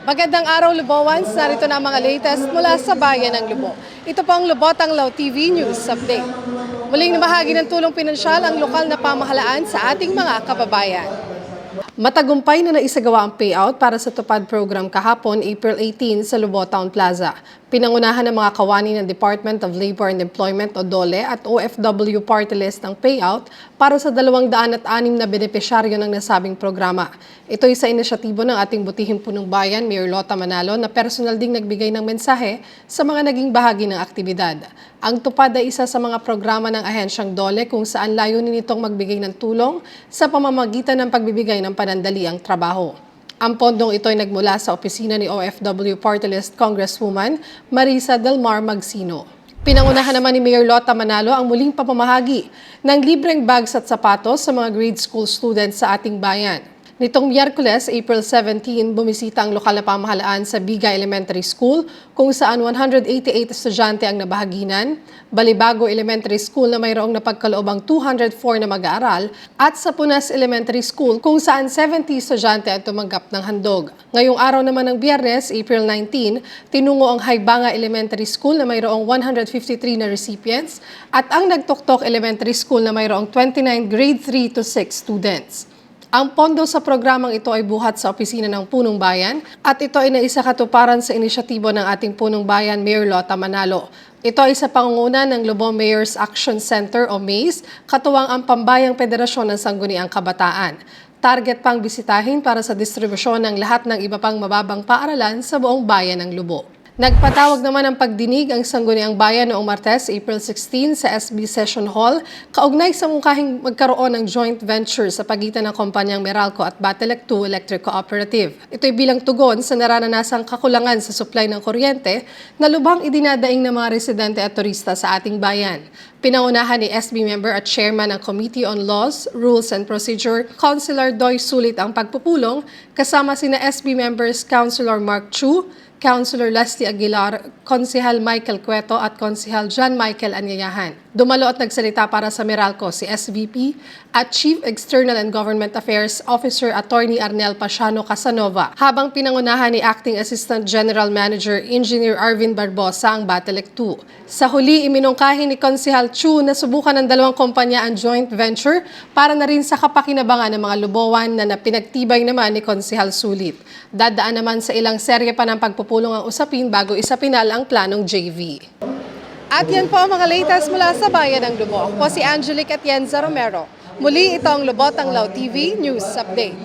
Magandang araw, Lubowans. Narito na ang mga latest mula sa bayan ng Lubo. Ito po ang Lubot ang Lao TV News Update. Muling namahagi ng tulong pinansyal ang lokal na pamahalaan sa ating mga kababayan. Matagumpay na naisagawa ang payout para sa Tupad program kahapon, April 18 sa Lubot Town Plaza. Pinangunahan ng mga kawani ng Department of Labor and Employment o DOLE at OFW party list ang payout para sa 206 na benepisyaryo ng nasabing programa. Ito ay sa inisyatibo ng ating butihing punong bayan, Mayor Lota Manalo, na personal ding nagbigay ng mensahe sa mga naging bahagi ng aktibidad. Ang Tupad ay isa sa mga programa ng ahensyang DOLE kung saan layunin nitong magbigay ng tulong sa pamamagitan ng pagbibigay ng panandaliang trabaho. Ang pondong ito ay nagmula sa opisina ni OFW Party List Congresswoman Marisa Del Mar Magsino. Pinangunahan naman ni Mayor Lota Manalo ang muling pamamahagi ng libreng bags at sapatos sa mga grade school students sa ating bayan. Nitong Miyerkules, April 17, bumisita ang lokal na pamahalaan sa Biga Elementary School kung saan 188 estudyante ang nabahaginan, Balibago Elementary School na mayroong napagkaloobang 204 na mag-aaral at sa Punas Elementary School kung saan 70 estudyante ang tumanggap ng handog. Ngayong araw naman ng Biyernes, April 19, tinungo ang Haibanga Elementary School na mayroong 153 na recipients at ang Nagtoktok Elementary School na mayroong 29 grade 3 to 6 students. Ang pondo sa programang ito ay buhat sa opisina ng Punong Bayan at ito ay naisakatuparan sa inisyatibo ng ating Punong Bayan, Mayor Lota Manalo. Ito ay sa pangunguna ng Lubong Mayor's Action Center o MACE, katuwang ang Pambayang Federasyon ng Sangguniang Kabataan. Target pang bisitahin para sa distribusyon ng lahat ng iba pang mababang paaralan sa buong bayan ng Lubo. Nagpatawag naman ng pagdinig ang Sangguniang Bayan noong Martes, April 16 sa SB Session Hall, kaugnay sa mungkahing magkaroon ng joint venture sa pagitan ng kumpanyang Meralco at Batelec 2 Electric Cooperative. Ito'y bilang tugon sa naranasang kakulangan sa supply ng kuryente na lubhang idinadaing ng mga residente at turista sa ating bayan. Pinangunahan ni SB member at chairman ng Committee on Laws, Rules and Procedure, Councilor Doy Sulit ang pagpupulong, kasama sina SB members Councilor Mark Chu, Councilor Leslie Aguilar, Konsehal Michael Cueto at Konsehal John Michael Anyayahan. Dumalo at nagsalita para sa Meralco si SVP at Chief External and Government Affairs Officer Attorney Arnel Pasiano Casanova, habang pinangunahan ni Acting Assistant General Manager Engineer Arvin Barbosa ang Batelec 2. Sa huli, iminungkahi ni Konsehal Chu na subukan ng dalawang kumpanya ang joint venture para na rin sa kapakinabangan ng mga Lubowan na pinagtibay naman ni Konsehal Sulit. Dadaan naman sa ilang serye pa ng pagpupulong ang usapin bago isapinal ang planong JV. At yan po ang mga latest mula sa bayan ng Lubo. Ako po si Angelique Atienza Romero. Muli ito ang Lubot ang Lao TV News Update.